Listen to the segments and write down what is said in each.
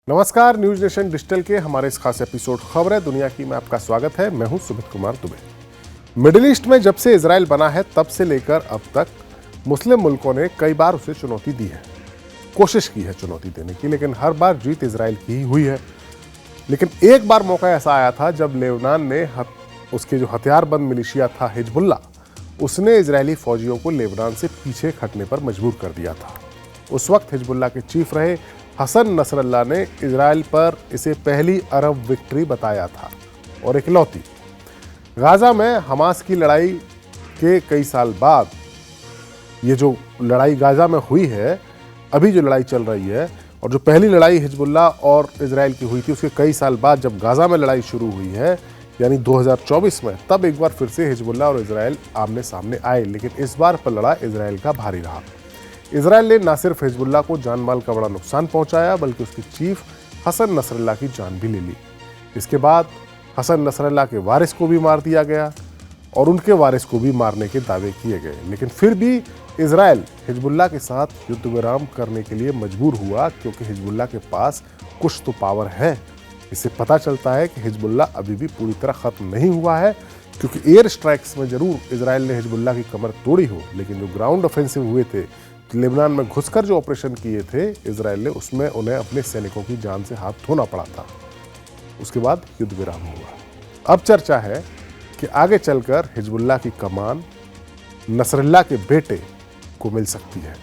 नमस्कार, news nation digital के हमारे इस खास एपिसोड खबरें दुनिया की में आपका स्वागत है। मैं हूं सुमित कुमार दुबे। मिडिल ईस्ट में जब से इजराइल बना है तब से लेकर अब तक मुस्लिम मुल्कों ने कई बार उसे चुनौती दी है, कोशिश की है चुनौती देने की, लेकिन हर बार जीत इजराइल की ही हुई है। लेकिन एक बार मौका ऐसा आया था जब लेबनान ने उसके जो हथियारबंद मिलिशिया था हिजबुल्ला, उसने इजरायली फौजियों को लेबनान से पीछे हटने पर मजबूर कर दिया था। उस वक्त हिजबुल्ला के चीफ रहे हसन नसरल्लाह ने इजराइल पर इसे पहली अरब विक्ट्री बताया था और इकलौती। गाजा में हमास की लड़ाई के कई साल बाद ये जो लड़ाई गाजा में हुई है, अभी जो लड़ाई चल रही है, और जो पहली लड़ाई हिजबुल्ला और इजराइल की हुई थी उसके कई साल बाद जब गाजा में लड़ाई शुरू हुई है, यानी 2024 में, तब एक बार फिर से हिजबुल्ला और इजराइल आमने सामने आए। लेकिन इस बार पलड़ा इजराइल का भारी रहा। इजराइल ने न सिर्फ हिजबुल्ला को जान माल का बड़ा नुकसान पहुंचाया, बल्कि उसके चीफ हसन नसरल्लाह की जान भी ले ली। इसके बाद हसन नसरल्लाह के वारिस को भी मार दिया गया और उनके वारिस को भी मारने के दावे किए गए। लेकिन फिर भी इजराइल हिजबुल्ला के साथ युद्ध विराम करने के लिए मजबूर हुआ, क्योंकि हिजबुल्ला के पास कुछ तो पावर है। इससे पता चलता है कि हिजबुल्ला अभी भी पूरी तरह खत्म नहीं हुआ है, क्योंकि एयर स्ट्राइक्स में जरूर इजराइल ने हिजबुल्ला की कमर तोड़ी हो, लेकिन जो ग्राउंड ऑफेंसिव हुए थे, लेबनान में घुसकर जो ऑपरेशन किए थे इजराइल ने, उसमें उन्हें अपने सैनिकों की जान से हाथ धोना पड़ा था। उसके बाद युद्ध विराम हुआ। अब चर्चा है कि आगे चलकर हिजबुल्ला की कमान नसरल्लाह के बेटे को मिल सकती है।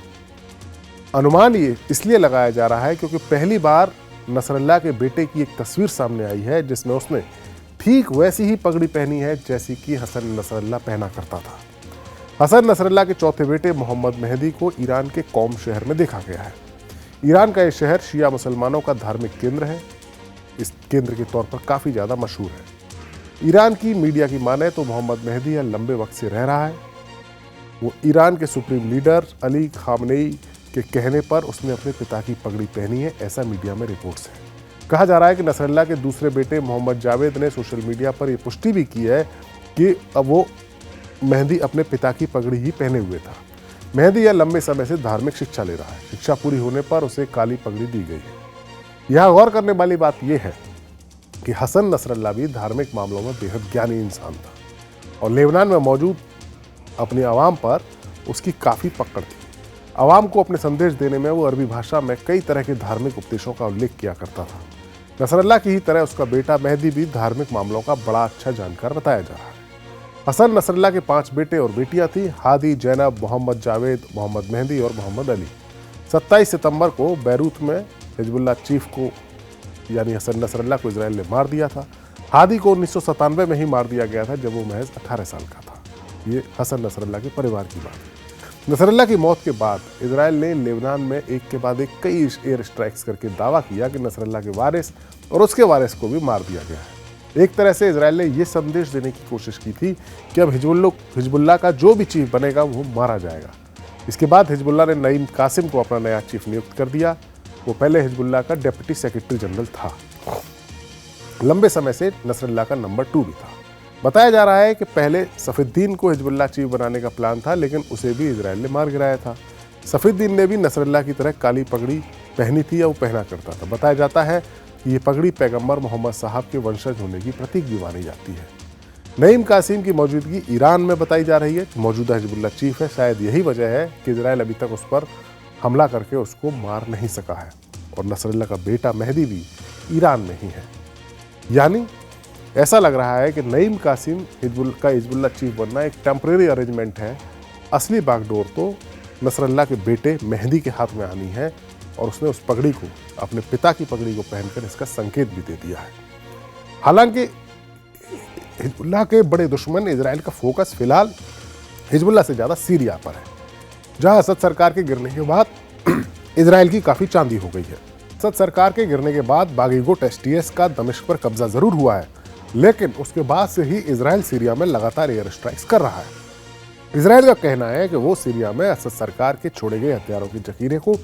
अनुमान ये इसलिए लगाया जा रहा है क्योंकि पहली बार नसरल्लाह के बेटे की एक तस्वीर सामने आई है जिसमें उसने ठीक वैसी ही पगड़ी पहनी है जैसी कि हसन नसरल्लाह पहना करता था। हसन नसरल्लाह के चौथे बेटे मोहम्मद मेहदी को ईरान के कौम शहर में देखा गया है। ईरान का यह शहर शिया मुसलमानों का धार्मिक केंद्र है। इस केंद्र के तौर पर काफ़ी ज़्यादा मशहूर है। ईरान की मीडिया की माने तो मोहम्मद मेहदी यह लंबे वक्त से रह रहा है। वो ईरान के सुप्रीम लीडर अली खामनेई के कहने पर उसने अपने पिता की पगड़ी पहनी है, ऐसा मीडिया में रिपोर्ट्स है। कहा जा रहा है कि नसरल्लाह के दूसरे बेटे मोहम्मद जावेद ने सोशल मीडिया पर यह पुष्टि भी की है कि अब वो मेहदी अपने पिता की पगड़ी ही पहने हुए था। मेहदी यह लंबे समय से धार्मिक शिक्षा ले रहा है। शिक्षा पूरी होने पर उसे काली पगड़ी दी गई है। यह गौर करने वाली बात यह है कि हसन नसरल्लाह भी धार्मिक मामलों में बेहद ज्ञानी इंसान था और लेबनान में मौजूद अपनी आवाम पर उसकी काफ़ी पकड़ थी। आवाम को अपने संदेश देने में वो अरबी भाषा में कई तरह के धार्मिक उपदेशों का उल्लेख किया करता था। नसरल्लाह की ही तरह उसका बेटा मेहदी भी धार्मिक मामलों का बड़ा अच्छा जानकार बताया जा रहा है। हसन नसरल्लाह के 5 बेटे और बेटियां थी, हादी, जैनब, मोहम्मद जावेद, मोहम्मद मेहदी और मोहम्मद अली। 27 सितंबर को बैरूत में हिजबुल्ला चीफ को यानी हसन नसरल्लाह को इजराइल ने मार दिया था। हादी को 1997 में ही मार दिया गया था जब वो महज 18 साल का था। ये हसन नसरल्लाह के परिवार की बात है। नसरल्लाह की मौत के बाद इजराइल ने लेबनान में एक के बाद एक कई एयर स्ट्राइक्स करके दावा किया कि नसरल्लाह के वारिस और उसके वारिस को भी मार दिया गया है। एक तरह से इजराइल ने यह संदेश देने की कोशिश की थी कि अब हिजबुल्ला का जो भी चीफ बनेगा वो मारा जाएगा। इसके बाद हिजबुल्ला ने नईम कासिम को अपना नया चीफ नियुक्त कर दिया। वो पहले हिजबुल्ला का डिप्टी सेक्रेटरी जनरल था। लंबे समय से नसरल्लाह का नंबर 2 भी था। बताया जा रहा है कि पहले सफीद्दीन को हिजबुल्ला चीफ बनाने का प्लान था, लेकिन उसे भी इजराइल ने मार गिराया था। सफीद्दीन ने भी नसरल्लाह की तरह काली पगड़ी पहनी थी या वो पहना करता था। बताया जाता है कि ये पगड़ी पैगंबर मोहम्मद साहब के वंशज होने की प्रतीक भी मानी जाती है। नईम कासिम की मौजूदगी ईरान में बताई जा रही है। मौजूदा हिजबुल्ला चीफ है। शायद यही वजह है कि इजराइल अभी तक उस पर हमला करके उसको मार नहीं सका है। और नसरल्लाह का बेटा मेहदी भी ईरान में ही है। यानी ऐसा लग रहा है कि नईम कासिम हिजबुल्ला चीफ बनना एक टेम्परेरी अरेंजमेंट है। असली बागडोर तो नसरल्लाह के बेटे मेहदी के हाथ में आनी है और उसने उस पगड़ी को, अपने पिता की पगड़ी को पहनकर इसका संकेत भी दे दिया है। हालांकि हिजबुल्लाह के बड़े दुश्मन इजराइल का फोकस फिलहाल हिजबुल्लाह से ज़्यादा सीरिया पर है, जहां असद सरकार के गिरने के बाद इजराइल की काफ़ी चांदी हो गई है। असद सरकार के गिरने के बाद बागी गुट STS का दमिश्क पर कब्जा ज़रूर हुआ है, लेकिन उसके बाद से ही इजराइल सीरिया में लगातार एयर स्ट्राइक्स कर रहा है। इजराइल का कहना है कि वो सीरिया में असद सरकार के छोड़े गए हथियारों के जखीरे को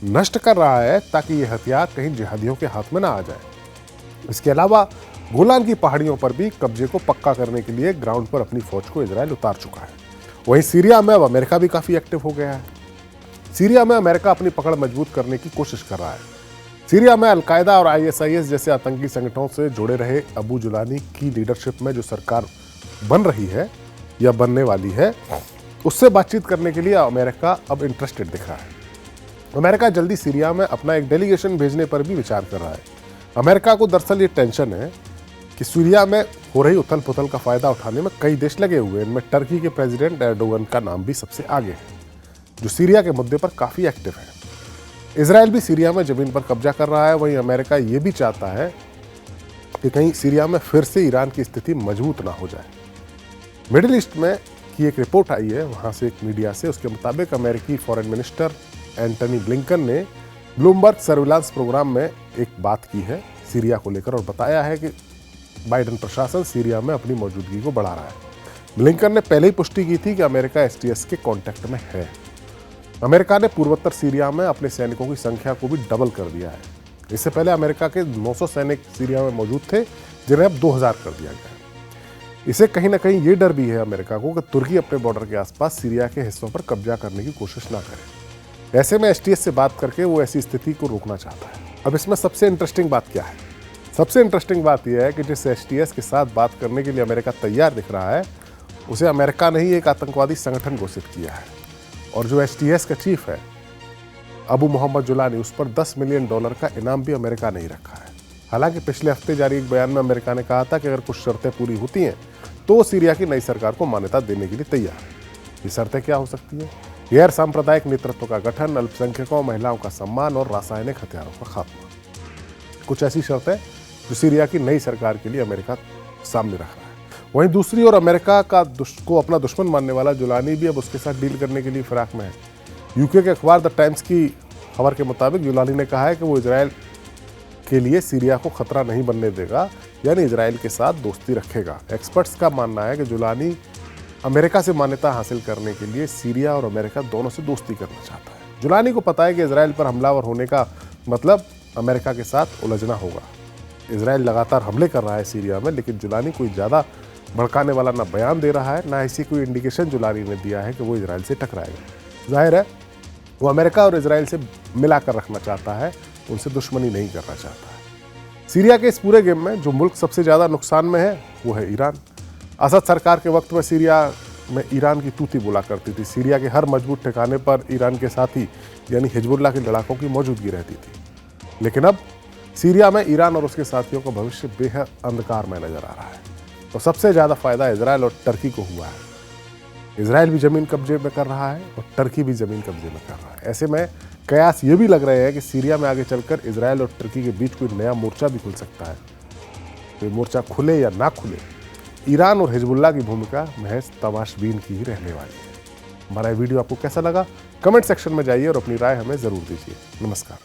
नष्ट कर रहा है ताकि ये हथियार कहीं जिहादियों के हाथ में ना आ जाए। इसके अलावा गोलान की पहाड़ियों पर भी कब्जे को पक्का करने के लिए ग्राउंड पर अपनी फौज को इजराइल उतार चुका है। वहीं सीरिया में अब अमेरिका भी काफ़ी एक्टिव हो गया है। सीरिया में अमेरिका अपनी पकड़ मजबूत करने की कोशिश कर रहा है। सीरिया में अलकायदा और आईएसआईएस जैसे आतंकी संगठनों से जुड़े रहे अबू जुलानी की लीडरशिप में जो सरकार बन रही है या बनने वाली है, उससे बातचीत करने के लिए अमेरिका अब इंटरेस्टेड दिख रहा है। अमेरिका जल्दी सीरिया में अपना एक डेलीगेशन भेजने पर भी विचार कर रहा है। अमेरिका को दरअसल ये टेंशन है कि सीरिया में हो रही उथल पुथल का फायदा उठाने में कई देश लगे हुए हैं। इनमें टर्की के प्रेसिडेंट एर्डोगन का नाम भी सबसे आगे है, जो सीरिया के मुद्दे पर काफ़ी एक्टिव है। इजराइल भी सीरिया में ज़मीन पर कब्जा कर रहा है। वहीं अमेरिका ये भी चाहता है कि कहीं सीरिया में फिर से ईरान की स्थिति मजबूत ना हो जाए। मिडिल ईस्ट में की एक रिपोर्ट आई है वहाँ से, एक मीडिया से, उसके मुताबिक अमेरिकी फॉरेन मिनिस्टर एंटनी ब्लिंकन ने ब्लूमबर्ग सर्विलांस प्रोग्राम में एक बात की है सीरिया को लेकर और बताया है कि बाइडेन प्रशासन सीरिया में अपनी मौजूदगी को बढ़ा रहा है। ब्लिंकन ने पहले ही पुष्टि की थी कि अमेरिका एसटीएस के कांटेक्ट में है। अमेरिका ने पूर्वोत्तर सीरिया में अपने सैनिकों की संख्या को भी डबल कर दिया है। इससे पहले अमेरिका के 900 सैनिक सीरिया में मौजूद थे, जिन्हें अब 2000 कर दिया गया है। इसे कहीं ना कहीं ये डर भी है अमेरिका को कि तुर्की अपने बॉर्डर के आसपास सीरिया के हिस्सों पर कब्जा करने की कोशिश ना करे। ऐसे में एसटीएस से बात करके वो ऐसी स्थिति को रोकना चाहता है। अब इसमें सबसे इंटरेस्टिंग बात क्या है? सबसे इंटरेस्टिंग बात यह है कि जिस एसटीएस के साथ बात करने के लिए अमेरिका तैयार दिख रहा है, उसे अमेरिका ने ही एक आतंकवादी संगठन घोषित किया है। और जो एसटीएस का चीफ है अबू मोहम्मद जुलानी, उस पर $10 मिलियन का इनाम भी अमेरिका ने ही रखा है। हालांकि पिछले हफ्ते जारी एक बयान में अमेरिका ने कहा था कि अगर कुछ शर्तें पूरी होती हैं तो सीरिया की नई सरकार को मान्यता देने के लिए तैयार है। ये शर्तें क्या हो सकती हैं? गैर सांप्रदायिक नेतृत्व का गठन, अल्पसंख्यकों, महिलाओं का सम्मान और रासायनिक हथियारों का खात्मा। कुछ ऐसी शर्तें जो सीरिया की नई सरकार के लिए अमेरिका सामने रख रहा है। वहीं दूसरी ओर अमेरिका को अपना दुश्मन मानने वाला जुलानी भी अब उसके साथ डील करने के लिए फिराक में है। यूके के अखबार द टाइम्स की खबर के मुताबिक जुलानी ने कहा है कि वो इजराइल के लिए सीरिया को खतरा नहीं बनने देगा, यानी इजराइल के साथ दोस्ती रखेगा। एक्सपर्ट्स का मानना है कि जुलानी अमेरिका से मान्यता हासिल करने के लिए सीरिया और अमेरिका दोनों से दोस्ती करना चाहता है। जुलानी को पता है कि इजराइल पर हमलावर होने का मतलब अमेरिका के साथ उलझना होगा। इजराइल लगातार हमले कर रहा है सीरिया में, लेकिन जुलानी कोई ज़्यादा भड़काने वाला ना बयान दे रहा है, ना ऐसी कोई इंडिकेशन जुलानी ने दिया है कि वो इजराइल से टकराएगा। जाहिर है वो अमेरिका और इजराइल से मिलाकर रखना चाहता है, उनसे दुश्मनी नहीं करना चाहता है। सीरिया के इस पूरे गेम में जो मुल्क सबसे ज़्यादा नुकसान में है वो है ईरान। असद सरकार के वक्त में सीरिया में ईरान की तूती बोला करती थी। सीरिया के हर मजबूत ठिकाने पर ईरान के साथी यानी हिजबुल्लाह के लड़ाकों की मौजूदगी रहती थी। लेकिन अब सीरिया में ईरान और उसके साथियों का भविष्य बेहद अंधकार में नजर आ रहा है। तो सबसे ज़्यादा फायदा इजराइल और टर्की को हुआ है। इजराइल भी ज़मीन कब्जे में कर रहा है और टर्की भी ज़मीन कब्जे में कर रहा है। ऐसे में कयास ये भी लग रहे हैं कि सीरिया में आगे चलकर इजराइल और टर्की के बीच कोई नया मोर्चा भी खुल सकता है। तो ये मोर्चा खुले या ना खुले, ईरान और हिजबुल्लाह की भूमिका महज तमाशबीन की ही रहने वाली है। हमारा ये वीडियो आपको कैसा लगा? कमेंट सेक्शन में जाइए और अपनी राय हमें ज़रूर दीजिए। नमस्कार।